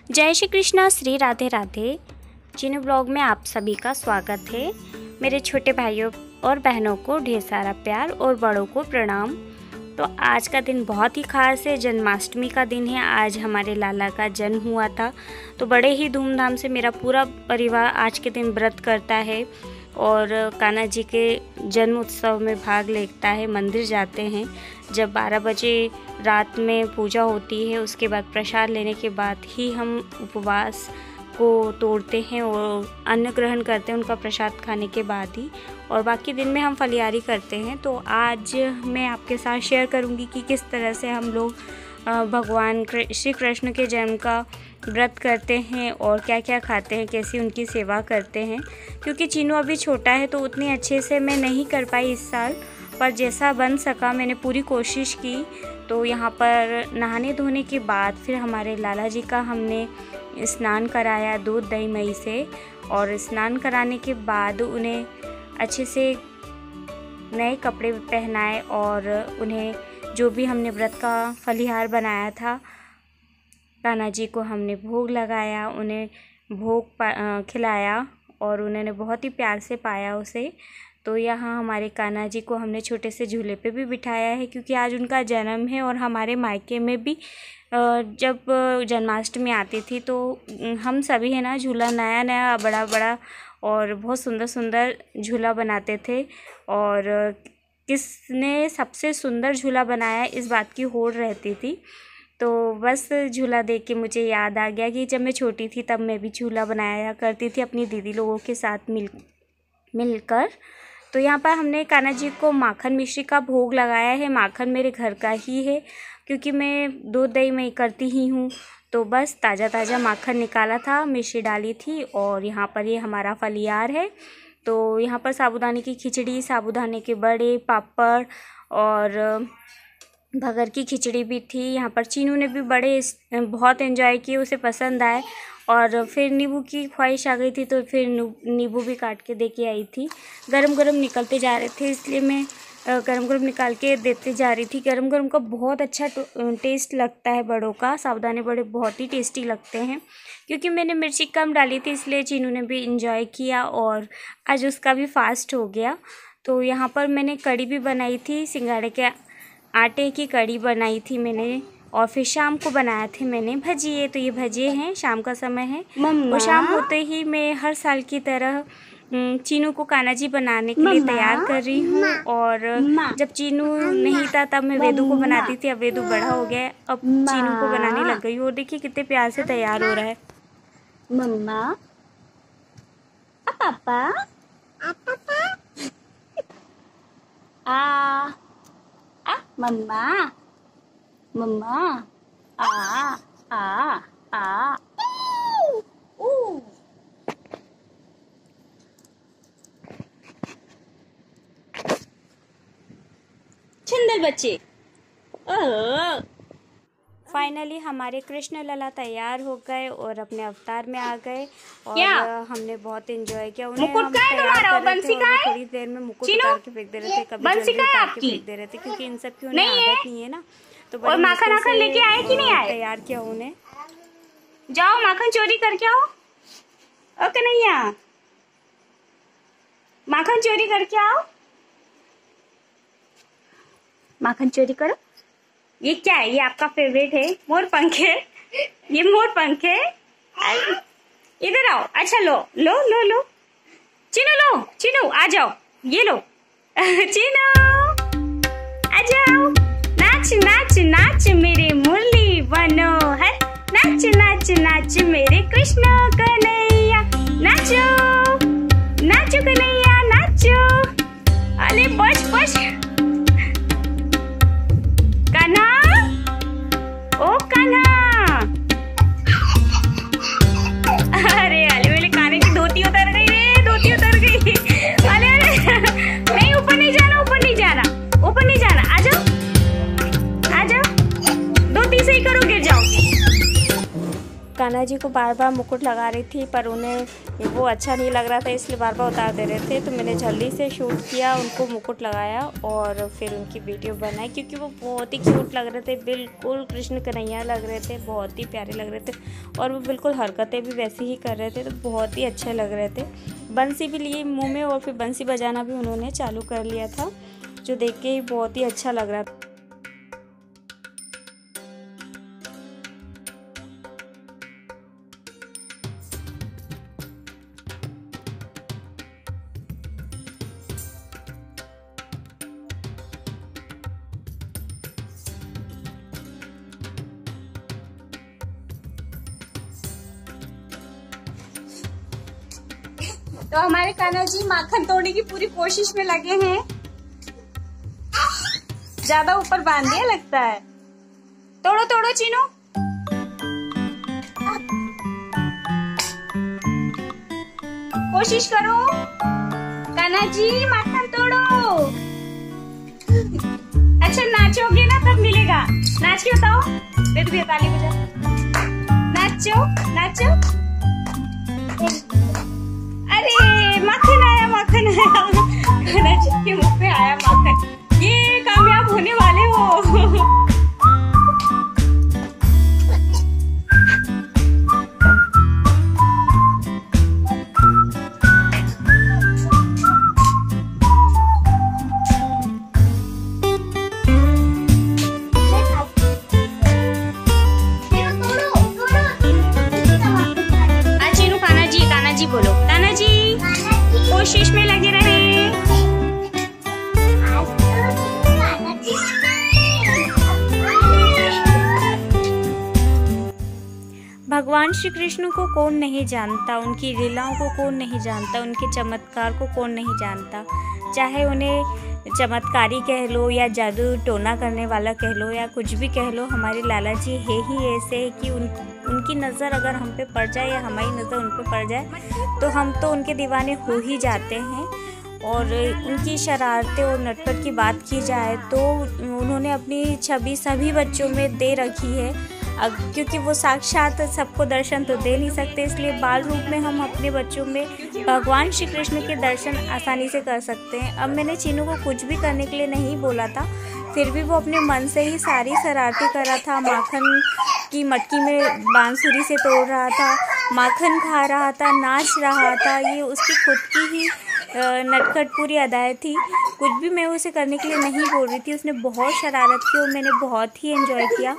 जय श्री कृष्णा, श्री राधे राधे। चिन्नू ब्लॉग में आप सभी का स्वागत है। मेरे छोटे भाइयों और बहनों को ढेर सारा प्यार और बड़ों को प्रणाम। तो आज का दिन बहुत ही खास है, जन्माष्टमी का दिन है। आज हमारे लाला का जन्म हुआ था, तो बड़े ही धूमधाम से मेरा पूरा परिवार आज के दिन व्रत करता है और कान्हा जी के जन्म उत्सव में भाग लेता है। मंदिर जाते हैं। जब 12 बजे रात में पूजा होती है, उसके बाद प्रसाद लेने के बाद ही हम उपवास को तोड़ते हैं और अन्न ग्रहण करते हैं उनका प्रसाद खाने के बाद ही, और बाकी दिन में हम फलियारी करते हैं। तो आज मैं आपके साथ शेयर करूंगी कि किस तरह से हम लोग भगवान श्री कृष्ण के जन्म का व्रत करते हैं और क्या क्या खाते हैं, कैसी उनकी सेवा करते हैं। क्योंकि चिन्नू अभी छोटा है तो उतनी अच्छे से मैं नहीं कर पाई इस साल, पर जैसा बन सका मैंने पूरी कोशिश की। तो यहाँ पर नहाने धोने के बाद फिर हमारे लाला जी का हमने स्नान कराया दूध दही मई से, और स्नान कराने के बाद उन्हें अच्छे से नए कपड़े पहनाए और उन्हें जो भी हमने व्रत का फलिहार बनाया था कान्हा जी को हमने भोग लगाया, उन्हें भोग खिलाया और उन्होंने बहुत ही प्यार से पाया उसे। तो यहाँ हमारे कान्हा जी को हमने छोटे से झूले पे भी बिठाया है, क्योंकि आज उनका जन्म है। और हमारे मायके में भी जब जन्माष्टमी आती थी तो हम सभी है ना झूला नया नया बड़ा बड़ा और बहुत सुंदर सुंदर झूला बनाते थे, और किसने सबसे सुंदर झूला बनाया इस बात की होड़ रहती थी। तो बस झूला देख के मुझे याद आ गया कि जब मैं छोटी थी तब मैं भी झूला बनाया करती थी अपनी दीदी लोगों के साथ मिलकर। तो यहाँ पर हमने कान्हा जी को माखन मिश्री का भोग लगाया है। माखन मेरे घर का ही है, क्योंकि मैं दूध दही में करती ही हूँ। तो बस ताज़ा ताज़ा माखन निकाला था, मिश्री डाली थी, और यहाँ पर ये हमारा फलियार है। तो यहाँ पर साबूदाने की खिचड़ी, साबूदाने के बड़े, पापड़ और भगर की खिचड़ी भी थी। यहाँ पर चिन्नू ने भी बहुत एंजॉय किए, उसे पसंद आए। और फिर नींबू की ख्वाहिश आ गई थी तो फिर नींबू भी काट के दे के आई थी। गरम गरम निकलते जा रहे थे, इसलिए मैं गरम गरम निकाल के देते जा रही थी। गरम गरम का बहुत अच्छा टेस्ट लगता है बड़ों का। साबूदाने बड़े बहुत ही टेस्टी लगते हैं। क्योंकि मैंने मिर्ची कम डाली थी इसलिए चिन्नू ने भी इंजॉय किया और आज उसका भी फास्ट हो गया। तो यहाँ पर मैंने कढ़ी भी बनाई थी, सिंघाड़े के आटे की कढ़ी बनाई थी मैंने, और फिर शाम को बनाया थे मैंने भजिए। तो ये भजिए हैं, शाम का समय है। और शाम होते ही मैं हर साल की तरह चिन्नू को कान्हा जी बनाने के लिए तैयार कर रही हूँ। और जब चिन्नू नहीं था तब मैं वेदू को बनाती थी, अब वेदू बड़ा हो गया, अब चिन्नू को बनाने लग गई। और देखिए कितने प्यार से तैयार हो रहा है। मम्मा, पापा, मम्मा, मम्मा, सुंदर बच्चे। फाइनली हमारे कृष्ण लला तैयार हो गए और अपने अवतार में आ गए, और हमने बहुत एंजॉय किया। उन्हें हम थोड़ी देर में मुकुट उतार के फेंक दे रहे थे, कभी जल्दी उतार के फेंक दे रहे थे, क्योंकि इन सब की उन्हें आदत नहीं है ना। तो और माखन आखन लेके आए कि नहीं आए? तैयार किया उन्हें। जाओ माखन चोरी करके आओ। ओ कन्हैया, माखन चोरी करके आओ। माखन चोरी करो। ये क्या है? ये आपका फेवरेट है, मोर पंख है। ये मोर पंख है। इधर आओ। अच्छा लो लो लो लो, चिन्नू लो, चिन्नू आ जाओ, ये लो। चिन्नू आ जाओ, नाच नाच नाच मेरे मुरली मनोहर, नाच नाच नाच मेरे कृष्ण कन्हैया, नाचो नाचो कन्हैया नाचो। अरे बस बस कान्हा, ओ कान्हा। अरे अरे मेरे काने की धोती उतर गई रे, धोती उतर गई। अरे अरे नहीं, ऊपर नहीं जाना, ऊपर नहीं जाना, ऊपर नहीं जाना। आ जाओ आ जाओ, धोती से ही करो, गिर जाओ। कान्हा जी को बार बार मुकुट लगा रही थी, पर उन्हें वो अच्छा नहीं लग रहा था, इसलिए बार बार उतार दे रहे थे। तो मैंने जल्दी से शूट किया, उनको मुकुट लगाया और फिर उनकी वीडियो बनाई, क्योंकि वो बहुत ही क्यूट लग रहे थे, बिल्कुल कृष्ण कन्हैया लग रहे थे, बहुत ही प्यारे लग रहे थे। और वो बिल्कुल हरकतें भी वैसे ही कर रहे थे, तो बहुत ही अच्छे लग रहे थे। बंसी भी लिए मुँह में और फिर बंसी बजाना भी उन्होंने चालू कर लिया था, जो देख के ही बहुत ही अच्छा लग रहा था। तो हमारे कान्हा जी माखन तोड़ने की पूरी कोशिश में लगे हैं। ज्यादा ऊपर बांध दिया लगता है। तोड़ो तोड़ो चीनू। कोशिश करो कान्हा जी, माखन तोड़ो। अच्छा नाचोगे ना तब मिलेगा। नाच के बताओ, दे दो ताली बजा। नाचो नाचो। अरे माखन आया, माखन आया। कान्हा जी के मुंह पे आया माखन। ये कामयाब होने वाले हो। बोलो कान्हा जी, कोशिश में लगे रहे। भगवान श्री कृष्ण को कौन नहीं जानता, उनकी लीलाओं को कौन नहीं जानता, उनके चमत्कार को कौन नहीं जानता। चाहे उन्हें चमत्कारी कह लो या जादू टोना करने वाला कह लो या कुछ भी कह लो, हमारे लाला जी है ही ऐसे कि उनकी नज़र अगर हम पे पड़ जाए या हमारी नज़र उन पे पड़ जाए तो हम तो उनके दीवाने हो ही जाते हैं। और उनकी शरारतें और नटखट की बात की जाए तो उन्होंने अपनी छवि सभी बच्चों में दे रखी है। क्योंकि वो साक्षात सबको दर्शन तो दे नहीं सकते, इसलिए बाल रूप में हम अपने बच्चों में भगवान श्री कृष्ण के दर्शन आसानी से कर सकते हैं। अब मैंने चीनू को कुछ भी करने के लिए नहीं बोला था, फिर भी वो अपने मन से ही सारी शरारतें कर रहा था। माखन की मटकी में बांसुरी से तोड़ रहा था, माखन खा रहा था, नाच रहा था। ये उसकी खुद की ही नटखट पूरी अदाएँ थी। कुछ भी मैं उसे करने के लिए नहीं बोल रही थी। उसने बहुत शरारत की और मैंने बहुत ही एंजॉय किया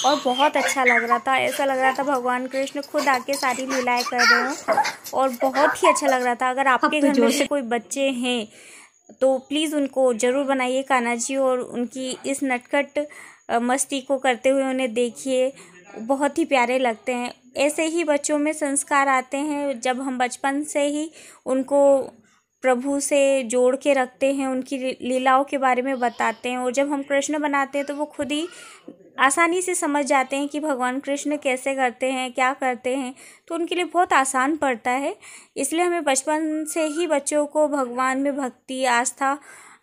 और बहुत अच्छा लग रहा था। ऐसा लग रहा था भगवान कृष्ण खुद आके सारी लीलाएं कर रहे हो और बहुत ही अच्छा लग रहा था। अगर आपके घर में से कोई बच्चे हैं तो प्लीज़ उनको ज़रूर बनाइए कान्हा जी और उनकी इस नटखट मस्ती को करते हुए उन्हें देखिए, बहुत ही प्यारे लगते हैं। ऐसे ही बच्चों में संस्कार आते हैं जब हम बचपन से ही उनको प्रभु से जोड़ के रखते हैं, उनकी लीलाओं के बारे में बताते हैं। और जब हम कृष्ण बनाते हैं तो वो खुद ही आसानी से समझ जाते हैं कि भगवान कृष्ण कैसे करते हैं, क्या करते हैं, तो उनके लिए बहुत आसान पड़ता है। इसलिए हमें बचपन से ही बच्चों को भगवान में भक्ति, आस्था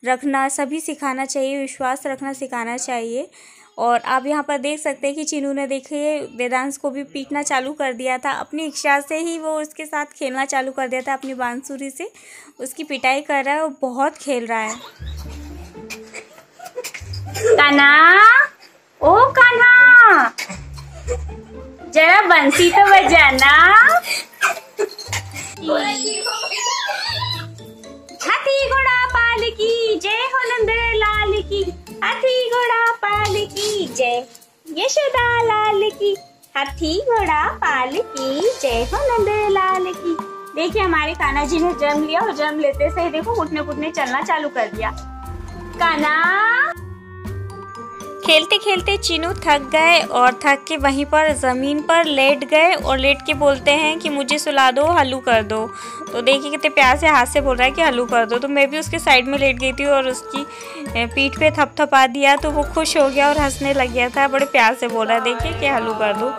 रखना सभी सिखाना चाहिए, विश्वास रखना सिखाना चाहिए। और आप यहाँ पर देख सकते हैं कि चीनू ने देखिए वेदांश को भी पीटना चालू कर दिया था। अपनी इच्छा से ही वो उसके साथ खेलना चालू कर दिया था, अपनी बांसुरी से उसकी पिटाई कर रहा है और बहुत खेल रहा है। कान्हा, ओ कान्हा, जरा बंसी तो बजाना। हाथी घोड़ा पाल की जय हो नंद लाल की, हाथी घोड़ा पाल की जय यशोदा लाल की, हाथी घोड़ा पाल की जय हो नंद लाल की। देखिए हमारे कान्हा जी ने जन्म लिया और जन्म लेते से ही देखो उठने कूदने चलना चालू कर दिया। कान्हा, खेलते खेलते चीनू थक गए और थक के वहीं पर ज़मीन पर लेट गए और लेट के बोलते हैं कि मुझे सुला दो, हल्लू कर दो। तो देखिए कितने प्यार से हाथ से बोल रहा है कि हल्लू कर दो। तो मैं भी उसके साइड में लेट गई थी और उसकी पीठ पे थपथपा दिया तो वो खुश हो गया और हंसने लग गया था। बड़े प्यार से बोल रहा है देखिए कि हल्लू कर दो।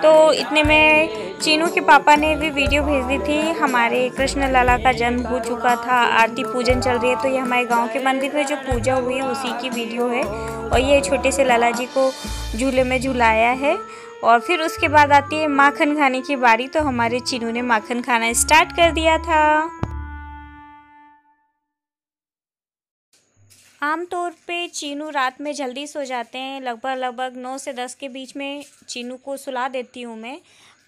तो इतने में चीनू के पापा ने भी वीडियो भेज दी थी। हमारे कृष्ण लाला का जन्म हो चुका था, आरती पूजन चल रही है। तो ये हमारे गाँव के मंदिर में जो पूजा हुई है उसी की वीडियो है। और ये छोटे से लाला जी को झूले में झुलाया है और फिर उसके बाद आती है माखन खाने की बारी। तो हमारे चीनू ने माखन खाना स्टार्ट कर दिया था। आमतौर पे चीनू रात में जल्दी सो जाते हैं, लगभग 9 से 10 के बीच में चीनू को सुला देती हूँ मैं।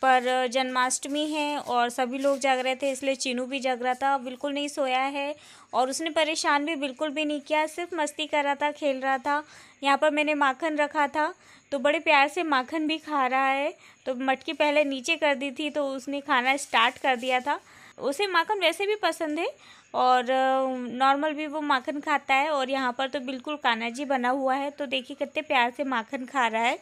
पर जन्माष्टमी है और सभी लोग जाग रहे थे, इसलिए चीनू भी जग रहा था, बिल्कुल नहीं सोया है और उसने परेशान भी बिल्कुल भी नहीं किया, सिर्फ मस्ती कर रहा था, खेल रहा था। यहाँ पर मैंने माखन रखा था तो बड़े प्यार से माखन भी खा रहा है। तो मटकी पहले नीचे कर दी थी तो उसने खाना स्टार्ट कर दिया था। उसे माखन वैसे भी पसंद है और नॉर्मल भी वो माखन खाता है। और यहाँ पर तो बिल्कुल कान्हा जी बना हुआ है, तो देखिए कितने प्यार से माखन खा रहा है।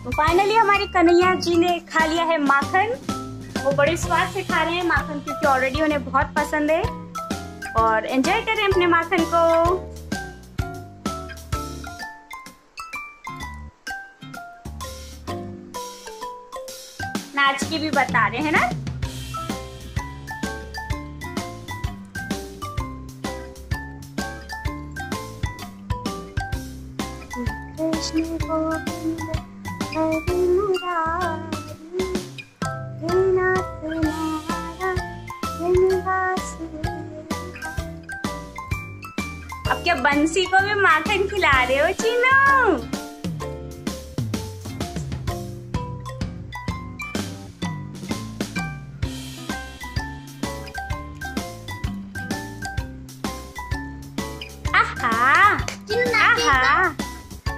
तो फाइनली हमारे कन्हैया जी ने खा लिया है माखन। वो बड़े स्वाद से खा रहे हैं माखन, क्योंकि ऑलरेडी उन्हें बहुत पसंद है और एंजॉय कर रहे हैं अपने माखन को। नाच के भी बता रहे हैं ना। कृष्ण गोविंद हरि मुरारी, हे नाथ नारायण वासुदेव। अब क्या बंसी को भी माखन खिला रहे हो चीनू? आहा आहा।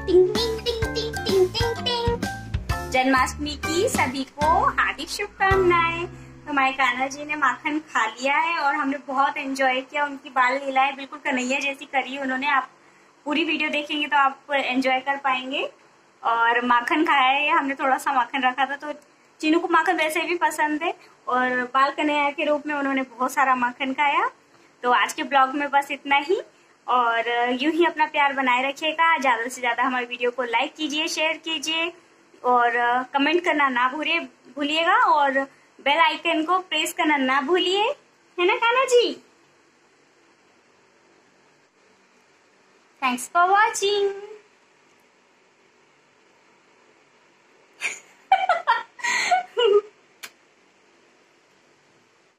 टिंग टिंग टिंग टिंग टिंग टिंग टिंग। जन्माष्टमी की सभी को हार्दिक शुभकामनाएं। हमारे कान्हा जी ने माखन खा लिया है और हमने बहुत एंजॉय किया। उनकी बाल लीलाएं बिल्कुल कन्हैया जैसी करी उन्होंने। आप पूरी वीडियो देखेंगे तो आप एंजॉय कर पाएंगे। और माखन खाया है, हमने थोड़ा सा माखन रखा था, तो चीनू को माखन वैसे भी पसंद है और बाल कन्हैया के रूप में उन्होंने बहुत सारा माखन खाया। तो आज के ब्लॉग में बस इतना ही, और यूं ही अपना प्यार बनाए रखिएगा। ज्यादा से ज्यादा हमारे वीडियो को लाइक कीजिए, शेयर कीजिए और कमेंट करना ना भूलिएगा और बेल आइकन को प्रेस करना ना भूलिए, है ना Kanha ji? Thanks for watching.